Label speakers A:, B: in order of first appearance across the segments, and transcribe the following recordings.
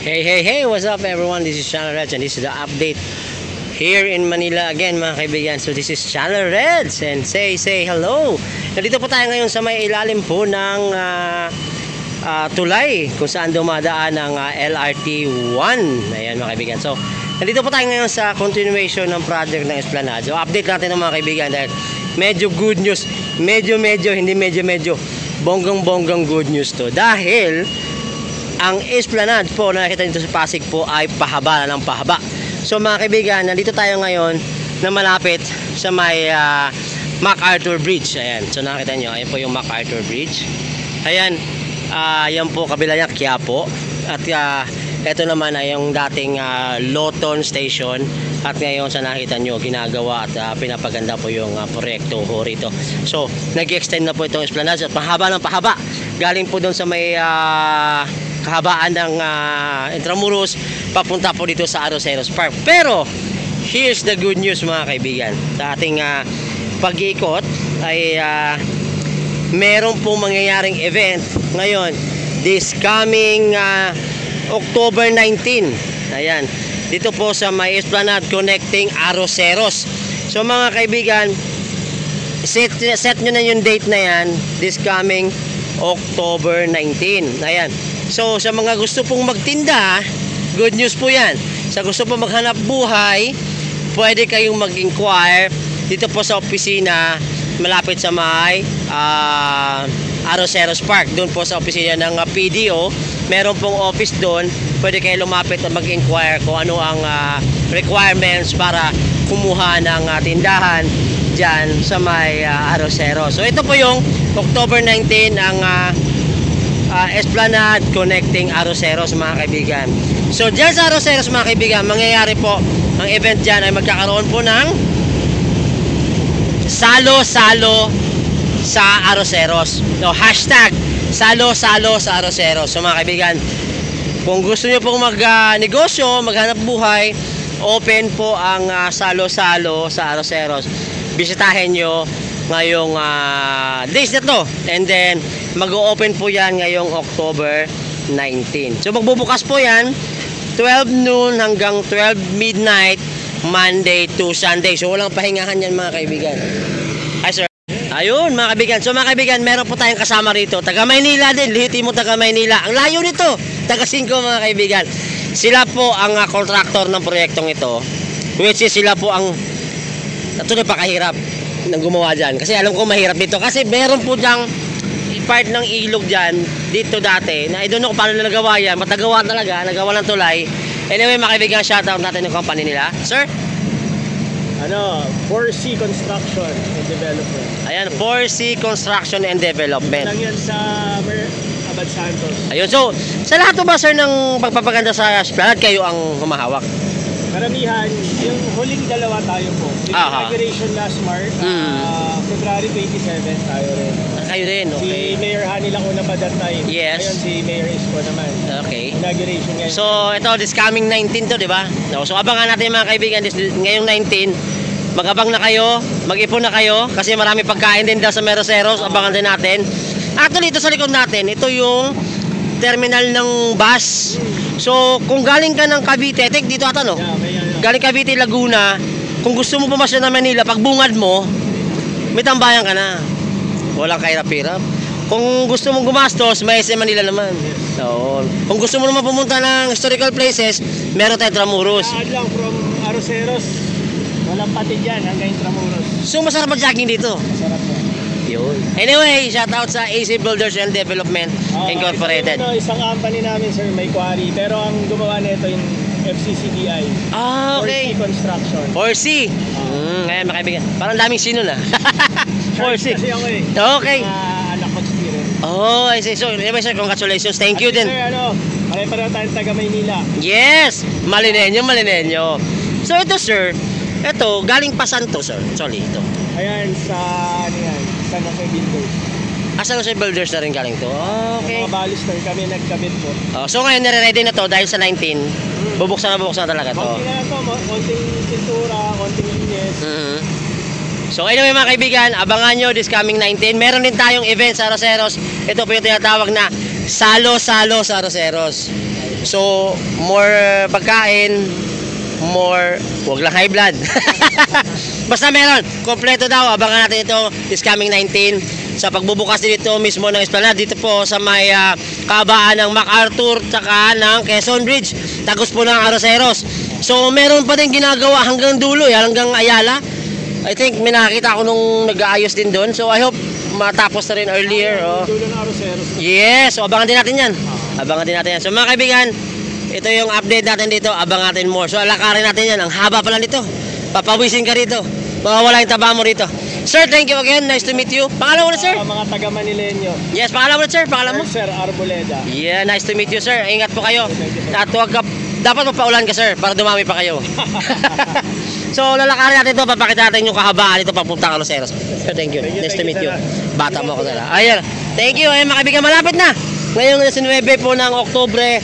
A: Hey, what's up everyone? This is Channel Reds and this is the update here in Manila again mga kaibigan. So this is Channel Reds and say hello. Nandito po tayo ngayon sa may ilalim po ng tulay kung saan dumadaan ang LRT1. Ayan mga kaibigan. So nandito po tayo ngayon sa continuation ng project ng Esplanade. So update natin mga kaibigan dahil medyo good news. Medyo bonggang good news to. Dahil ang Esplanade po na nakita dito sa Pasig po ay pahaba na ng pahaba. So mga kaibigan, nandito tayo ngayon na malapit sa may MacArthur Bridge. Ayan, so nakita nyo, ayan po yung MacArthur Bridge. Ayan, yan po kabila niya, Quiapo. At ito naman ay yung dating Loton Station. At ngayon sa nakita nyo, ginagawa at pinapaganda po yung proyekto ho rito. So nag-extend na po itong Esplanade at pahaba ng pahaba. Galing po doon sa may kahabaan ng Intramuros papunta po dito sa Arroceros Park. Pero here's the good news mga kaibigan. Sa ating pag-iikot ay meron pong mangyayaring event ngayon this coming October 19. Ayan, dito po sa may Esplanade connecting Arroceros. So mga kaibigan, set nyo na yung date na yan, this coming October 19. Ayan. So sa mga gusto pong magtinda, good news po yan. Sa gusto pong maghanap buhay, pwede kayong mag-inquire dito po sa opisina malapit sa may Arroceros Park. Doon po sa opisina ng PDO, meron pong office doon. Pwede kayo lumapit at mag-inquire kung ano ang requirements para kumuha ng tindahan dyan sa may Arroceros. So ito po yung October 19 ang Esplanade connecting Arroceros mga kaibigan. So dyan sa Arroceros mga kaibigan, mangyayari po ang event dyan ay magkakaroon po ng salo-salo sa Arroceros. So hashtag salo-salo sa Arroceros. So mga kaibigan, kung gusto nyo pong mag-negosyo, maghanap buhay, open po ang salo-salo sa Arroceros. Bisitahin nyo ngayong days na to, and then mag-o-open po yan ngayong October 19. So magbubukas po yan 12 noon hanggang 12 midnight Monday to Sunday. So walang pahingahan yan mga kaibigan. Ay sir, ayun mga kaibigan. So mga kaibigan, meron po tayong kasama rito, taga Maynila din, lihiti mo taga Maynila. Ang layo nito, taga 5 mga kaibigan. Sila po ang contractor ng proyektong ito, which is sila po ang napakahirap nang gumawa dyan. Kasi alam ko mahirap dito. Kasi meron po dyang part ng ilog dyan dito dati na I don't know kung paano na nagawa yan. Matagawa talaga, nagawa ng tulay. Anyway mga kaibigan, shoutout natin yung company nila. Sir?
B: 4C Construction and Development.
A: Ayan, 4C Construction and Development.
B: Lang yan sa Abad Santos.
A: Ayun, so sa lahat ba sir ng pagpapaganda sa Esplanade, kayo ang humahawak?
B: Karamihan, yung huling dalawa tayo po. Yung inauguration last March, February 27 tayo rin.
A: Kayo rin, okay.
B: Si Mayor Hani Lacuna pa that time.
A: Yes.
B: Ngayon si Mayor Isko naman.
A: Okay.
B: Inauguration ngayon.
A: So ito, this coming 19 to, di ba? So abangan natin mga kaibigan, ngayong 19, mag-abang na kayo, mag-ipon na kayo, kasi marami pagkain din daw sa Arroceros, abangan din natin. Actually, ito sa likod natin, ito yung terminal ng bus. So kung galing ka ng Cavite, dito ata no? Galing Cavite, Laguna, kung gusto mo pumasya na Manila, pag bungad mo, may tambayan ka na. Walang kahirap-hirap. Kung gusto mong gumastos, may SM Manila naman. So, kung gusto mo naman pumunta ng historical places, meron tayong Intramuros.
B: Lang from Arroceros, walang patid yan hanggang Intramuros.
A: So masarap mag-jogging dito.
B: Masarap po.
A: Yun. Anyway, shoutout sa AC Builders and Development Incorporated.
B: Isang company namin sir, may quarry. Pero ang gumawa nito yung FCCDI.
A: Okay.
B: 4C Construction.
A: 4C. Ngayon makaibigan. Parang daming sino na. 4C.
B: Kasi ako eh.
A: Okay.
B: Anak ko experience.
A: Oh, I see. So, anyway sir, congratulations. Thank you din.
B: Sir, pare-pareho tayong taga Maynila.
A: Yes. Malinenyo. So ito sir, ito galing pa saan to sir? Sorry, ito.
B: Ayan, sa San Jose Builders.
A: San Jose Builders na rin galing to. Okay.
B: Mga balis na kami nagkabit po.
A: So ngayon nare-ready na to dahil sa 19. Bubuksan na talaga to.
B: Konting na lang to, konting pintura, konting linis.
A: So anyway mga kaibigan, abangan nyo this coming 19. Meron din tayong event sa Arroceros. Ito po yung tinatawag na Salo-Salo sa Arroceros. So, more pagkain, more, wag lang high blood. Basta meron, kompleto daw. Abangan natin ito this coming 19 sa pagbubukas din ito mismo ng Esplanade dito po sa may kabaan ng MacArthur tsaka ng Quezon Bridge, tagos po ng Arroceros. So meron pa din ginagawa hanggang dulo, hanggang Ayala. I think may nakakita ako nung nag-aayos din doon. So I hope matapos na rin earlier.
B: Dulo ng Arroceros.
A: Yes, so abangan din natin yan. Abangan din natin yan. So mga kaibigan, ito yung update natin dito. Abangan natin more. So alakarin natin yan. Ang haba pala nito. Papawisin ka rito. Mawawala yung taba mo rito. Sir, thank you again. Nice to meet you. Pangalan mo na, sir?
B: Mga taga Manileño.
A: Yes, pangalan mo na, sir. Pangalan mo?
B: Sir Arboleda.
A: Yeah, nice to meet you, sir. Ingat po kayo. At huwag ka, dapat magpaulan ka, sir, para dumami pa kayo. So, lalakarin natin ito. Papakita natin yung kahabaan dito papunta ka, Luceros. Sir, thank you. Nice to meet you. Bata mo ako nila. Ayun. Thank you. Ayun, mga kaibigan, malapit na. Ngayong 19 po ng Oktubre,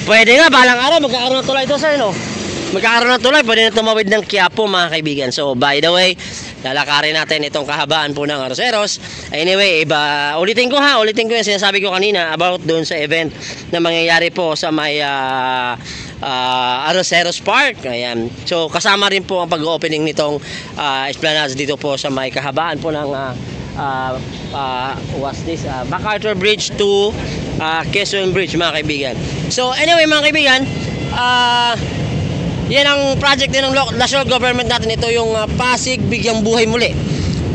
A: pwede nga, balang araw, magkakaroon ng tulay ito, sir, no? Magkakaroon ng tulay, pwede na tumawid ng Quiapo, mga kaibigan. So, by the way, lalakarin natin itong kahabaan po ng Arroceros. Anyway, ulitin ko yung sinasabi ko kanina about doon sa event na mangyayari po sa may Arroceros Park. Ayan. So, kasama rin po ang pag-opening nitong Esplanade dito po sa may kahabaan po ng what's this? MacArthur Bridge to Quezon Bridge, mga kaibigan. So, anyway, mga kaibigan, yan ang project din ng national government natin. Ito yung Pasig Bigyang Buhay Muli.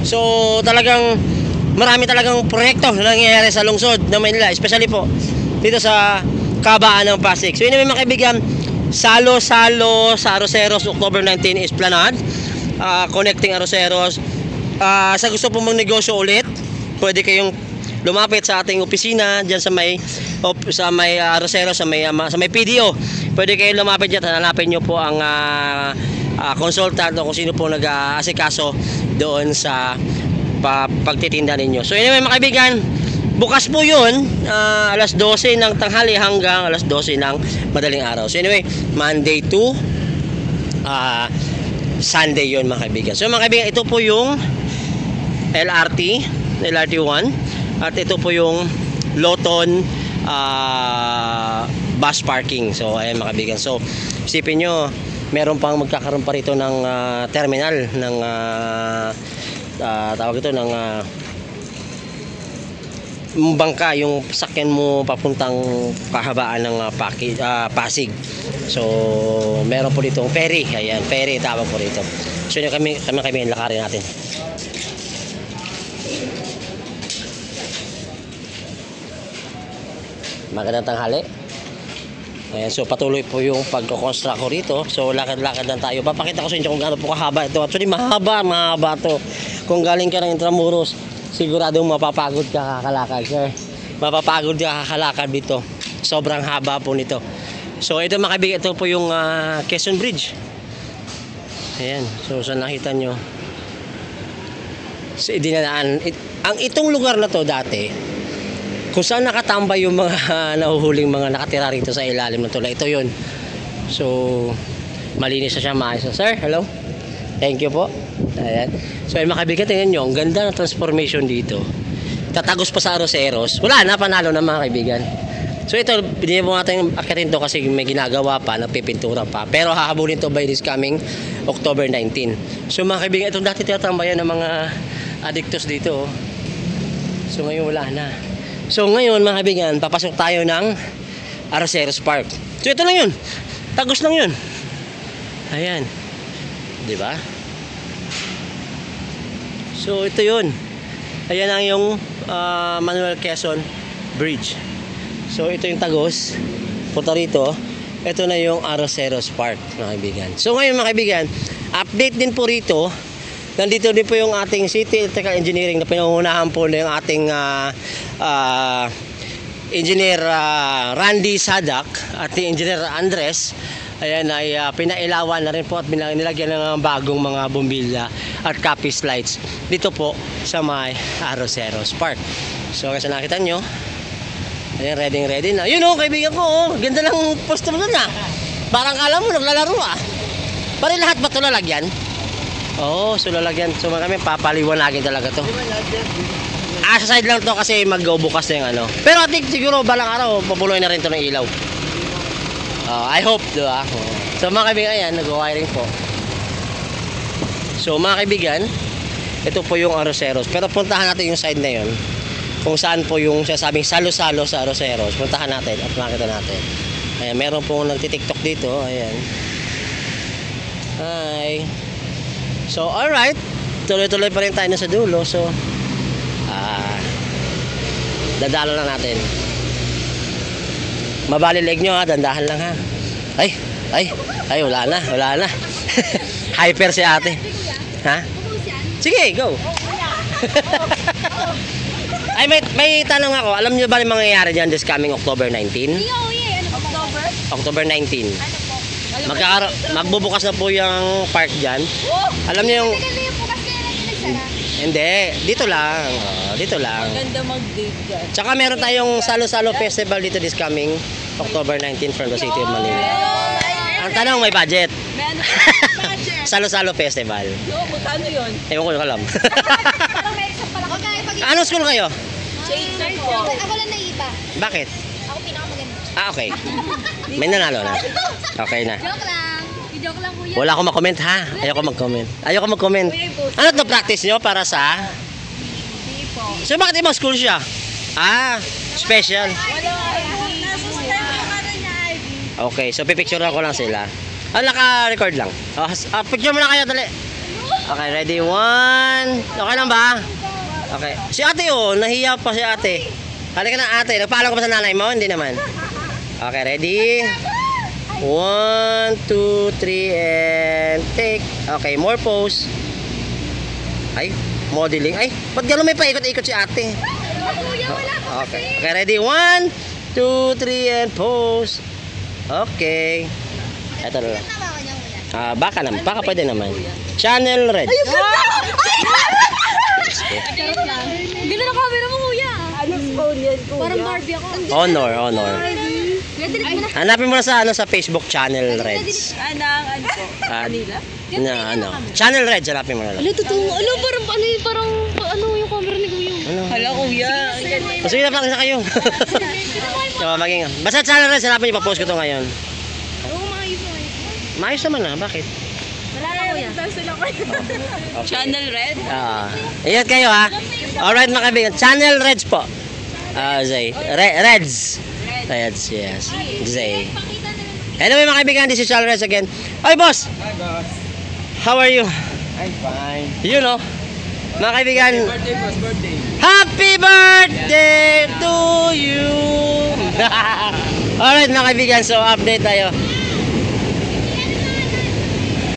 A: So talagang marami talagang proyekto na nangyayari sa lungsod ng Manila, especially po dito sa kabaan ng Pasig. So anyway, mga kaibigan, salo-salo sa Arroceros October 19 Esplanade, connecting Arroceros. Sa gusto po mong negosyo ulit, pwede kayong lumapit sa ating opisina diyan sa may Arroceros, sa may PDO. Pwede kayo lumapit dyan, hanapin nyo po ang consultant o kung sino po nag-aasikaso doon sa pagtitinda ninyo. So anyway, mga kaibigan, bukas po yun, alas 12 ng tanghali hanggang alas 12 ng madaling araw. So anyway, Monday to Sunday yun, mga kaibigan. So mga kaibigan, ito po yung LRT 1 at ito po yung Loton bus parking. So ayan, mga kaibigan. So isipin nyo, meron pang magkakaroon pa rito ng terminal ng tawag ito ng bangka, yung sakyan mo papuntang kahabaan ng Pasig. So meron po dito ferry. Ayan, ferry tawag po rito. So yun, kami lakarin natin. Magandang tanghali. Ayan, so patuloy po yung pagko-construct ko rito. So lakad-lakad lang tayo. Papakita ko sa inyo kung gaano po kahaba ito. Actually mahaba to. Kung galing ka ng Intramuros, siguradong mapapagod ka kakalakad, sir. Mapapagod ka kakalakad dito. Sobrang haba po nito. So ito, mga kaibigan, ito po yung Quezon Bridge. Ayan, so sa nakita nyo, so idinadaan. Ang itong lugar na to dati, kung saan nakatambay yung mga nahuhuling mga nakatira rito sa ilalim ng tulay, ito yun. So malinis na siya, maayos. Sir, hello, thank you po. Ayan. So ay, mga kaibigan, tingnan nyo, ang ganda ng transformation dito. Tatagos pa sa Arroceros, wala na, panalo na, mga kaibigan. So ito, binigyan mo natin akitin to kasi may ginagawa pa, nagpipintura pa. Pero hahabulin to by this coming October 19. So mga kaibigan, itong dati tinatambayan ng mga addictos dito. So ngayon wala na. So ngayon, mga kaibigan, papasok tayo ng Arroceros Park. So ito lang yun. Tagos lang yun. Ayan. Diba? So ito yun. Ayan ang yung Manuel Quezon Bridge. So ito yung tagos. Punta rito. Ito na yung Arroceros Park, mga kaibigan. So ngayon, mga kaibigan, update din po rito. Nandito din po yung ating City Electrical Engineering na pinangunahan po na yung ating Engineer Randy Sadak at Engineer Andres. Ayan, ay pinailawan na rin po at nilagyan ng bagong mga bombilya at Capiz lights dito po sa may Arroceros Park. So kasi nakita nyo, ayan, ready na. Yun o, kaibigan ko, oh, ganda ng poster mo na. Parang alam mo, naglalaro Pare lahat ba ito lalagyan? Oo, so lalagyan. So kami papaliwanagin talaga to. Sa side lang to kasi magbubukas na yung ano. Pero I think siguro balang araw, papuloy na rin to ng ilaw. I hope, di ba? So mga kaibigan, ayan, nag-wiring po. So mga kaibigan, ito po yung Arroceros. Pero puntahan natin yung side na yun. Kung saan po yung sasabing salo-salo sa Arroceros. Puntahan natin at makita natin. Ayan, meron pong nagtitiktok dito. Ayan. Hi. So alright. Tuloy-tuloy pa rin tayo na sa dulo. So dadalo lang natin. Mabalilig nyo ha, dandahan lang ha. Ay, wala na. Hyper si ate. Ha? Sige, go. Ay, may tanong ako. Alam niyo ba yung mangyayari dyan this coming October 19? October 19. Magbubukas na po yung park dyan. Alam niyo yung... Hindi, dito lang. Dito lang.
C: Ganda mag-date dyan.
A: Tsaka meron tayong Salo-Salo Festival dito this coming October 19 from the City of Manila. Ang tanong, may budget?
C: Budget.
A: Salo-Salo Festival.
C: No, magkano yun?
A: Ewan ko, alam.
D: Parang may exam pala.
A: Anong school kayo?
C: Change na po.
D: Ako lang naiba.
A: Bakit?
D: Ako pinakamaganda.
A: Okay. May nanalo na. Okay na.
D: Joke lang. Joke lang kuya.
A: Wala akong mag-comment ha. Ayoko mag-comment. Ano to practice nyo para sa?
D: Hindi po.
A: So bakit ibang school siya? Special. Okay, so pipicturean ko lang sila. Naka-record lang. Picture mo na kayo, dali. Okay, ready? 1. Okay lang ba? Okay. Si ate nahiya pa si ate. Halika na ate. Nagpaalam ka ba sa nanay mo? Hindi naman. Okay, ready? 1, 2, 3, and take. Okay, more pose. Ay, modeling. Ay, ba't gano'n may paikot-ikot si ate? Okay, ready? 1, 2, 3, and pose. Okay. Ito na lang. Baka naman. Baka pwede naman. Channel Red.
D: Ganda na camera mo kuya.
C: Anong phone yan, kuya?
D: Parang Barbie ako.
A: Honor.
D: Kuya, delete mo na.
A: Hanapin mo na sa Facebook Channel Reds.
C: Anang, ano po? Manila?
A: Channel Reds, hanapin mo na lang.
D: Totoo. Parang yung camera ni kuya.
C: Hala, kuya. Ang ganda.
A: Sige na practice na kayo. Basta Channel Reds, hanapin niyo, pa-post ko to ngayon.
D: Oo, maayos mo.
A: Maayos naman bakit?
D: Wala na kuya.
C: Channel Red?
A: Ingat kayo ha. Alright mga kaibigan, Channel Reds po. Zay. Reds. Reds, yes. Zay. Anyway mga kaibigan, this is Channel Reds again. Hi boss!
B: Hi, boss.
A: How are you?
B: I'm fine.
A: You know, mga kaibigan,
B: Birthday, boss. Birthday.
A: Happy birthday to you! Alright mga kaibigan, so update tayo.